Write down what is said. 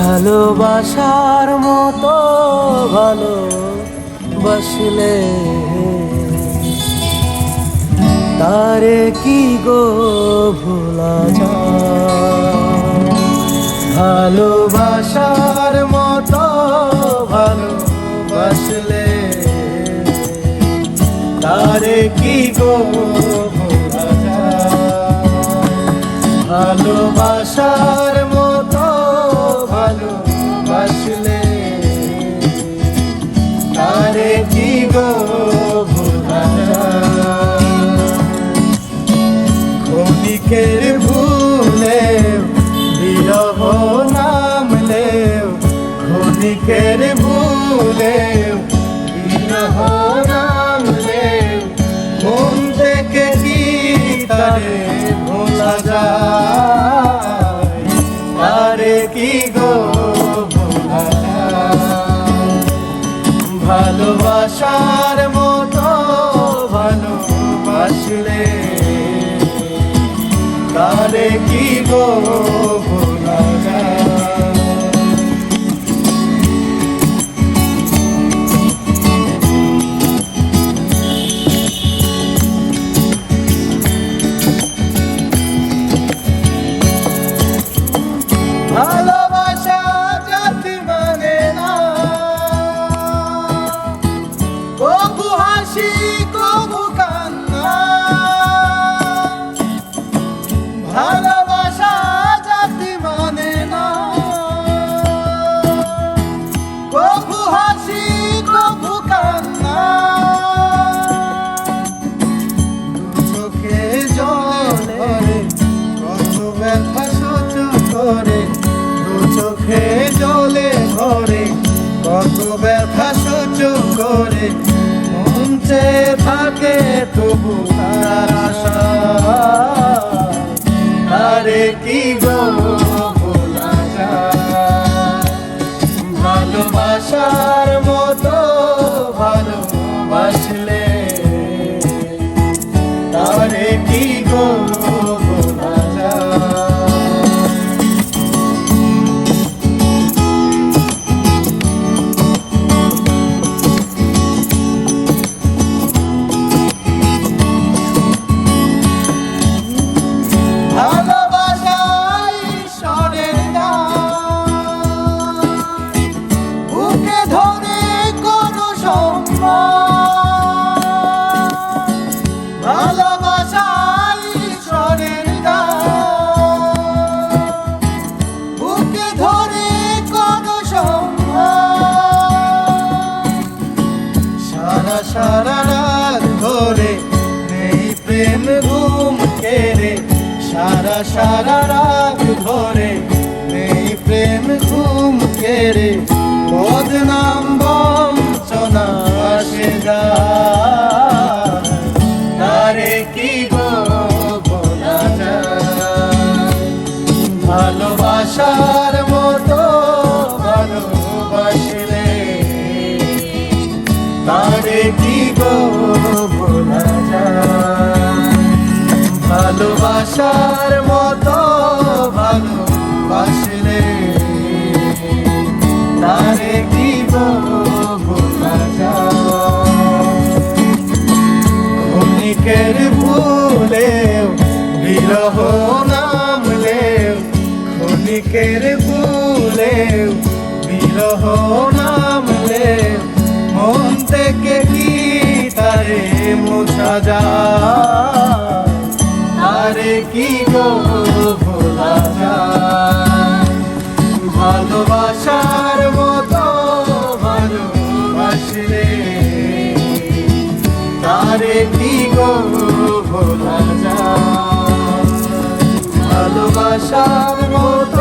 ভালোবাসার মতো ভালোবাসলে তারে কি গো ভোলা যায়। ভালোবাসার মতো ভালোবাসলে তারে কি গো ভোলা যায়। ভালোবাসার মতো ভালোবাসলে তারে কি গো ভোলা যায়। ক্ষণিকের ভুলে বিরহ নামলে, ক্ষণিকের ভুলে বিরহ নামলে মন থেকে কি তারে ভোলা যায়। তারে কি গো ভোলা যায়। ভালোবাসার মতো ভালোবাসলে তারে কি গো ভোলা যায়। ভালোবাসা জাতি মানে না, কবু হাসি কবু কান্না। ভালোবাসা জাতি মানে না, কবু হাসি কবু কান্না। চোখে জলে কত ব্যথা সহ্য করে, চোখে জলে ভরে কত ব্যথা সহ্য করে মন চেয়ে থাকে তবু তার আশা। তারে কি গো ভোলা যায়। ভালোবাসার মতো ভালোবাসলে তারে কি গো ভোলা যায়। সারা রাত ধরে নেই প্রেম ঘুম কেড়ে, সারা রাত ধরে নেই প্রেম ঘুম কেড়ে বদনাম বঞ্চনা আসে যায়। তারে কি গো ভোলা যায়। ভালোবাসার মতো ভালোবাসলে তারে কি গো ভোলা যায়। ভালোবাসার মতো ভালোবাসলে তারে কি গো ভোলা যায়। ক্ষণিকের ভুলেও বিরহ নামলেও, ক্ষণিকের ভুলেও বিরহ নামলেও মন থেকে কি তারে মোছা যায়। তারে কি গো ভোলা যায়। ভালোবাসার মতো ভালোবাসলে তারে কি গো ভোলা যায়। ভালোবাসার মতো